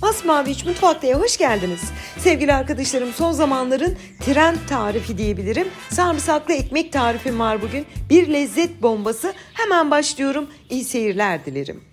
Masmavi Üç Mutfakta'ya hoş geldiniz. Sevgili arkadaşlarım, son zamanların trend tarifi diyebilirim. Sarımsaklı ekmek tarifim var bugün. Bir lezzet bombası. Hemen başlıyorum. İyi seyirler dilerim.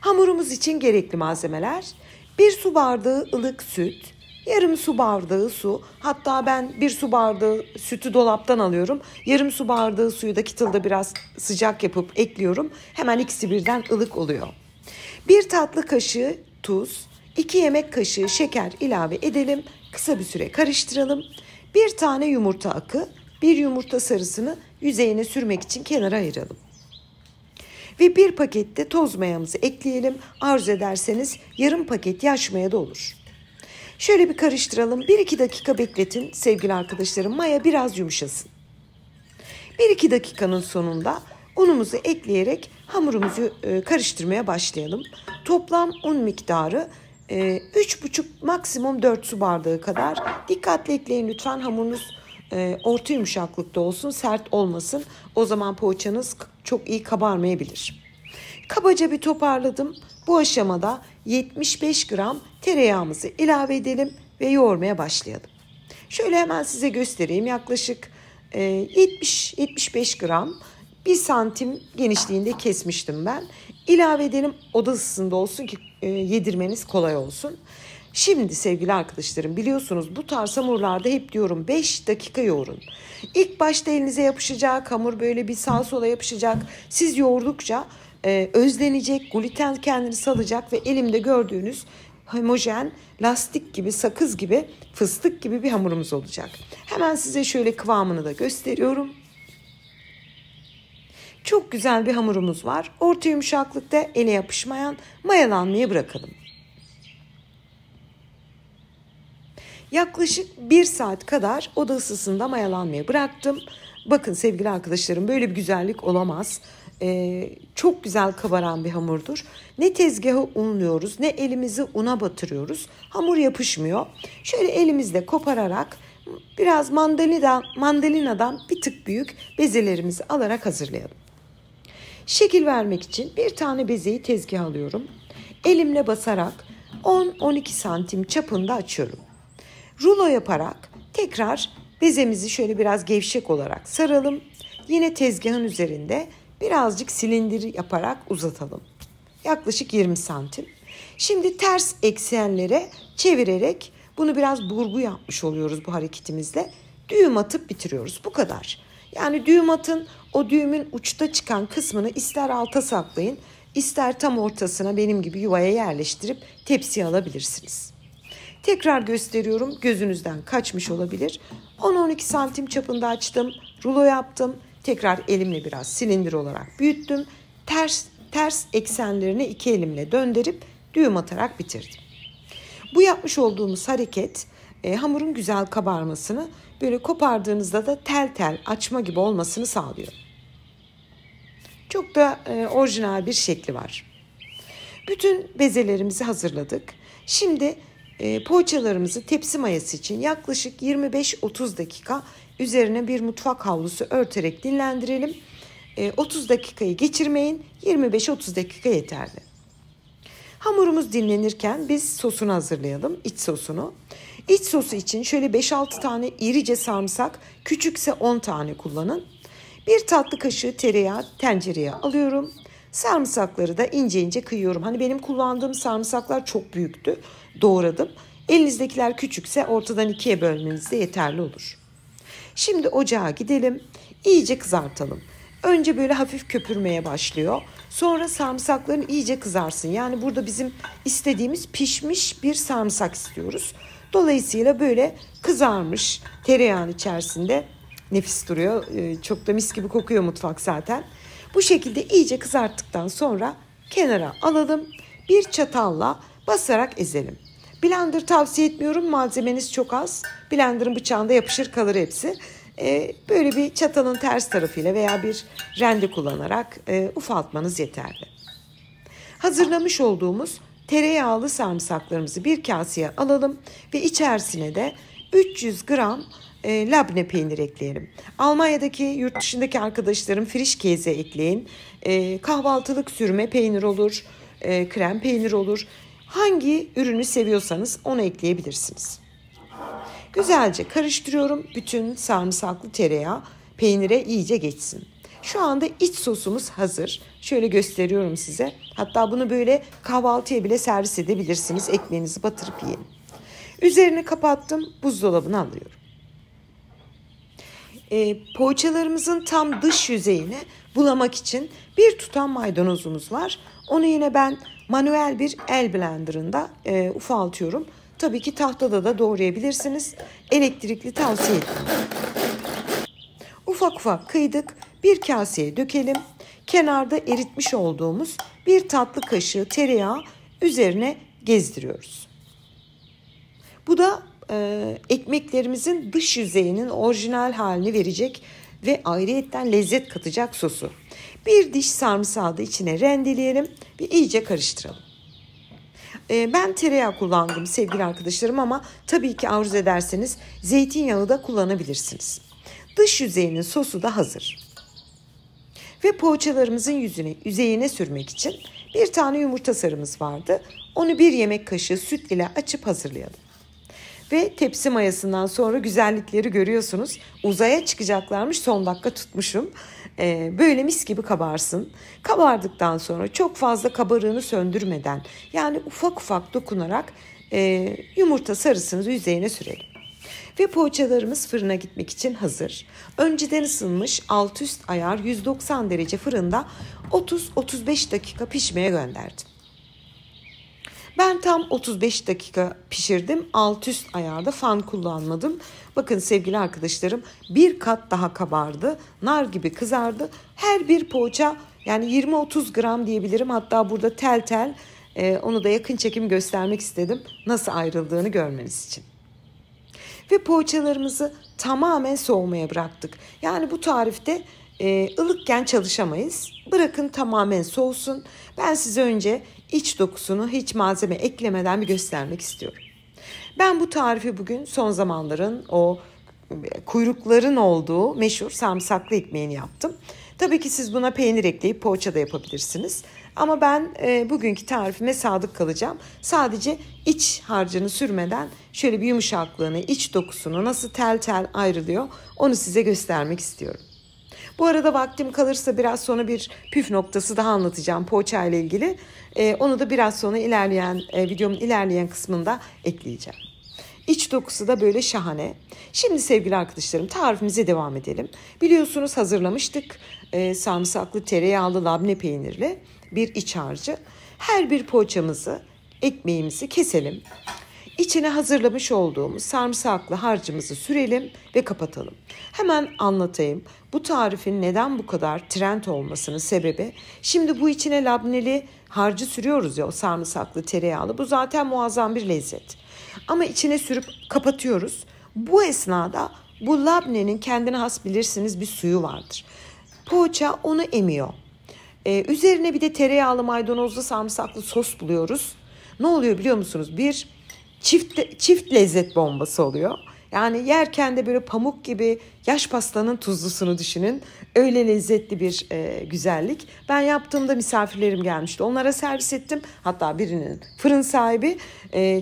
Hamurumuz için gerekli malzemeler: 1 su bardağı ılık süt, yarım su bardağı su. Hatta ben 1 su bardağı sütü dolaptan alıyorum. Yarım su bardağı suyu da kettle'da biraz sıcak yapıp ekliyorum. Hemen ikisi birden ılık oluyor. 1 tatlı kaşığı tuz, 2 yemek kaşığı şeker ilave edelim. Kısa bir süre karıştıralım. 1 tane yumurta akı, 1 yumurta sarısını yüzeyine sürmek için kenara ayıralım. Ve 1 pakette toz mayamızı ekleyelim. Arzu ederseniz yarım paket yaş maya da olur. Şöyle bir karıştıralım. 1-2 dakika bekletin sevgili arkadaşlarım. Maya biraz yumuşasın. 1-2 dakikanın sonunda unumuzu ekleyerek hamurumuzu karıştırmaya başlayalım. Toplam un miktarı 3,5 maksimum 4 su bardağı kadar. Dikkatli ekleyin lütfen, hamurunuz orta yumuşaklıkta olsun, sert olmasın. O zaman poğaçanız çok iyi kabarmayabilir. Kabaca bir toparladım. Bu aşamada 75 gram tereyağımızı ilave edelim ve yoğurmaya başlayalım. Şöyle hemen size göstereyim. Yaklaşık 70-75 gram, 1 santim genişliğinde kesmiştim ben. İlave edelim, oda ısısında olsun ki yedirmeniz kolay olsun. Şimdi sevgili arkadaşlarım, biliyorsunuz bu tarz hamurlarda hep diyorum 5 dakika yoğurun. İlk başta elinize yapışacak, hamur böyle bir sağa sola yapışacak. Siz yoğurdukça özlenecek, gluten kendini salacak ve elimde gördüğünüz homojen, lastik gibi, sakız gibi, fıstık gibi bir hamurumuz olacak. Hemen size şöyle kıvamını da gösteriyorum. Çok güzel bir hamurumuz var. Orta yumuşaklıkta, ele yapışmayan, mayalanmaya bırakalım. Yaklaşık 1 saat kadar oda ısısında mayalanmaya bıraktım. Bakın sevgili arkadaşlarım, böyle bir güzellik olamaz. Çok güzel kabaran bir hamurdur. Ne tezgahı unluyoruz, ne elimizi una batırıyoruz. Hamur yapışmıyor. Şöyle elimizle kopararak biraz mandalinadan bir tık büyük bezelerimizi alarak hazırlayalım. Şekil vermek için bir tane bezeyi tezgaha alıyorum. Elimle basarak 10-12 santim çapında açıyorum. Rulo yaparak tekrar bezemizi şöyle biraz gevşek olarak saralım. Yine tezgahın üzerinde birazcık silindir yaparak uzatalım. Yaklaşık 20 santim. Şimdi ters eksenlere çevirerek bunu biraz burgu yapmış oluyoruz bu hareketimizle. Düğüm atıp bitiriyoruz. Bu kadar. Yani düğüm atın, o düğümün uçta çıkan kısmını ister alta saklayın, ister tam ortasına benim gibi yuvaya yerleştirip tepsiye alabilirsiniz. Tekrar gösteriyorum, gözünüzden kaçmış olabilir. 10-12 santim çapında açtım, rulo yaptım. Tekrar elimle biraz silindir olarak büyüttüm. Ters eksenlerini 2 elimle döndürüp düğüm atarak bitirdim. Bu yapmış olduğumuz hareket hamurun güzel kabarmasını, böyle kopardığınızda da tel tel açma gibi olmasını sağlıyor. Çok da orijinal bir şekli var. Bütün bezelerimizi hazırladık. Şimdi poğaçalarımızı tepsi mayası için yaklaşık 25-30 dakika üzerine bir mutfak havlusu örterek dinlendirelim. 30 dakikayı geçirmeyin, 25-30 dakika yeterli. Hamurumuz dinlenirken biz sosunu hazırlayalım, iç sosunu. İç sosu için şöyle 5-6 tane irice sarımsak, küçükse 10 tane kullanın. 1 tatlı kaşığı tereyağı tencereye alıyorum. Sarımsakları da ince ince kıyıyorum. Hani benim kullandığım sarımsaklar çok büyüktü, doğradım. Elinizdekiler küçükse ortadan 2'ye bölmeniz de yeterli olur. Şimdi ocağa gidelim, iyice kızartalım. Önce böyle hafif köpürmeye başlıyor. Sonra sarımsakların iyice kızarsın. Yani burada bizim istediğimiz pişmiş bir sarımsak istiyoruz. Dolayısıyla böyle kızarmış tereyağın içerisinde nefis duruyor. Çok da mis gibi kokuyor mutfak zaten. Bu şekilde iyice kızarttıktan sonra kenara alalım. Bir çatalla basarak ezelim. Blender tavsiye etmiyorum. Malzemeniz çok az. Blenderın bıçağında yapışır kalır hepsi. Böyle bir çatalın ters tarafıyla veya bir rende kullanarak ufaltmanız yeterli. Hazırlamış olduğumuz tereyağlı sarımsaklarımızı bir kaseye alalım ve içerisine de 300 gram labne peynir ekleyelim. Almanya'daki, yurt dışındaki arkadaşlarım Frischkäse ekleyin. Kahvaltılık sürme peynir olur, krem peynir olur. Hangi ürünü seviyorsanız onu ekleyebilirsiniz. Güzelce karıştırıyorum. Bütün sarımsaklı tereyağı peynire iyice geçsin. Şu anda iç sosumuz hazır. Şöyle gösteriyorum size. Hatta bunu böyle kahvaltıya bile servis edebilirsiniz. Ekmeğinizi batırıp yiyin. Üzerini kapattım. Buzdolabına alıyorum. Poğaçalarımızın tam dış yüzeyine bulamak için bir tutam maydanozumuz var. Onu yine ben manuel bir el blenderında ufaltıyorum. Tabii ki tahtada da doğrayabilirsiniz. Elektrikli tavsiye etmem. Ufak ufak kıydık. Bir kaseye dökelim. Kenarda eritmiş olduğumuz bir tatlı kaşığı tereyağı üzerine gezdiriyoruz. Bu da ekmeklerimizin dış yüzeyinin orijinal halini verecek ve ayrıyetten lezzet katacak sosu. Bir diş sarımsağı da içine rendeleyelim ve iyice karıştıralım. Ben tereyağı kullandım sevgili arkadaşlarım ama tabii ki arzu ederseniz zeytinyağı da kullanabilirsiniz. Dış yüzeyinin sosu da hazır. Ve poğaçalarımızın yüzeyine sürmek için bir tane yumurta sarımız vardı. Onu bir yemek kaşığı süt ile açıp hazırlayalım. Ve tepsi mayasından sonra güzellikleri görüyorsunuz. Uzaya çıkacaklarmış, son dakika tutmuşum. Böyle mis gibi kabarsın. Kabardıktan sonra çok fazla kabarığını söndürmeden, yani ufak ufak dokunarak yumurta sarısını üzerine sürelim. Ve poğaçalarımız fırına gitmek için hazır. Önceden ısınmış alt üst ayar 190 derece fırında 30-35 dakika pişmeye gönderdim. Ben tam 35 dakika pişirdim. Alt üst ayarda fan kullanmadım. Bakın sevgili arkadaşlarım, bir kat daha kabardı. Nar gibi kızardı. Her bir poğaça yani 20-30 gram diyebilirim. Hatta burada tel tel onu da yakın çekim göstermek istedim. Nasıl ayrıldığını görmeniz için. Ve poğaçalarımızı tamamen soğumaya bıraktık. Yani bu tarifte ılıkken çalışamayız. Bırakın tamamen soğusun. Ben size önce iç dokusunu hiç malzeme eklemeden bir göstermek istiyorum. Ben bu tarifi bugün son zamanların o kuyrukların olduğu meşhur sarımsaklı ekmeğini yaptım. Tabii ki siz buna peynir ekleyip poğaça da yapabilirsiniz. Ama ben bugünkü tarifime sadık kalacağım. Sadece iç harcını sürmeden şöyle bir yumuşaklığını, iç dokusunu nasıl tel tel ayrılıyor onu size göstermek istiyorum. Bu arada vaktim kalırsa biraz sonra bir püf noktası daha anlatacağım poğaça ile ilgili. Onu da biraz sonra videomun ilerleyen kısmında ekleyeceğim. İç dokusu da böyle şahane. Şimdi sevgili arkadaşlarım tarifimize devam edelim. Biliyorsunuz hazırlamıştık sarımsaklı tereyağlı labne peynirli bir iç harcı. Her bir poğaçamızı, ekmeğimizi keselim. İçine hazırlamış olduğumuz sarımsaklı harcımızı sürelim ve kapatalım. Hemen anlatayım. Bu tarifin neden bu kadar trend olmasının sebebi, şimdi bu içine labneli harcı sürüyoruz ya, o sarımsaklı tereyağlı. Bu zaten muazzam bir lezzet. Ama içine sürüp kapatıyoruz. Bu esnada bu labnenin kendine has bilirsiniz bir suyu vardır. Poğaça onu emiyor. Üzerine bir de tereyağlı maydanozlu sarımsaklı sos buluyoruz. Ne oluyor biliyor musunuz? Bir çift lezzet bombası oluyor. Yani yerken de böyle pamuk gibi yaş pastanın tuzlusunu düşünün. Öyle lezzetli bir güzellik. Ben yaptığımda misafirlerim gelmişti. Onlara servis ettim. Hatta birinin fırın sahibi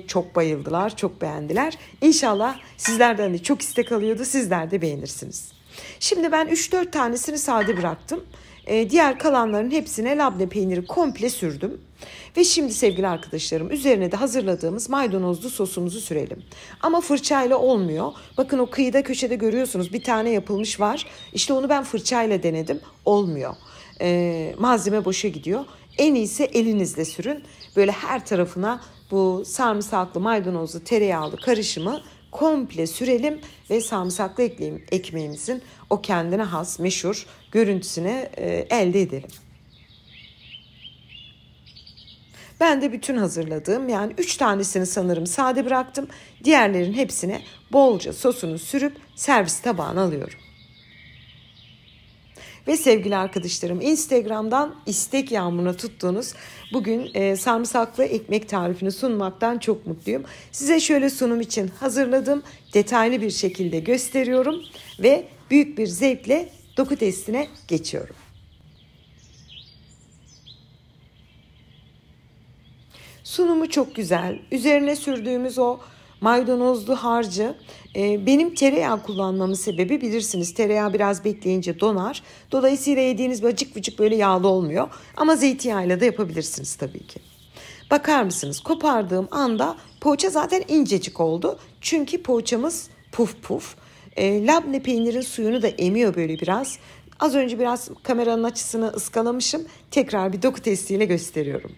çok bayıldılar, çok beğendiler. İnşallah sizlerden de çok istek alıyordu. Sizler de beğenirsiniz. Şimdi ben 3-4 tanesini sade bıraktım. Diğer kalanların hepsine labne peyniri komple sürdüm. Ve şimdi sevgili arkadaşlarım üzerine de hazırladığımız maydanozlu sosumuzu sürelim. Ama fırçayla olmuyor. Bakın o kıyıda köşede görüyorsunuz bir tane yapılmış var. İşte onu ben fırçayla denedim. Olmuyor. Malzeme boşa gidiyor. En iyisi elinizle sürün. Böyle her tarafına bu sarımsaklı maydanozlu tereyağlı karışımı komple sürelim ve sarımsaklı ekmeğimizin o kendine has meşhur görüntüsünü elde edelim. Ben de bütün hazırladığım yani 3 tanesini sanırım sade bıraktım. Diğerlerin hepsine bolca sosunu sürüp servis tabağına alıyorum. Ve sevgili arkadaşlarım Instagram'dan istek yağmuruna tuttuğunuz bugün sarımsaklı ekmek tarifini sunmaktan çok mutluyum. Size şöyle sunum için hazırladım. Detaylı bir şekilde gösteriyorum ve büyük bir zevkle doku testine geçiyorum. Sunumu çok güzel. Üzerine sürdüğümüz o maydanozlu harcı benim tereyağı kullanmamın sebebi, bilirsiniz tereyağı biraz bekleyince donar. Dolayısıyla yediğiniz vıcık vıcık böyle yağlı olmuyor. Ama zeytinyağıyla da yapabilirsiniz tabii ki. Bakar mısınız, kopardığım anda poğaça zaten incecik oldu. Çünkü poğaçamız puf puf. Labne peynirin suyunu da emiyor böyle biraz. Az önce biraz kameranın açısını ıskalamışım. Tekrar bir doku testiyle gösteriyorum.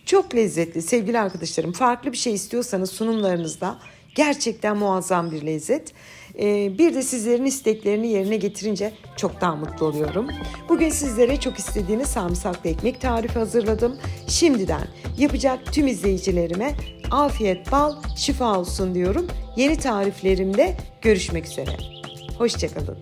Çok lezzetli sevgili arkadaşlarım. Farklı bir şey istiyorsanız sunumlarınızda gerçekten muazzam bir lezzet. Bir de sizlerin isteklerini yerine getirince çok daha mutlu oluyorum. Bugün sizlere çok istediğiniz sarımsaklı ekmek tarifi hazırladım. Şimdiden yapacak tüm izleyicilerime afiyet, bal, şifa olsun diyorum. Yeni tariflerimde görüşmek üzere. Hoşça kalın.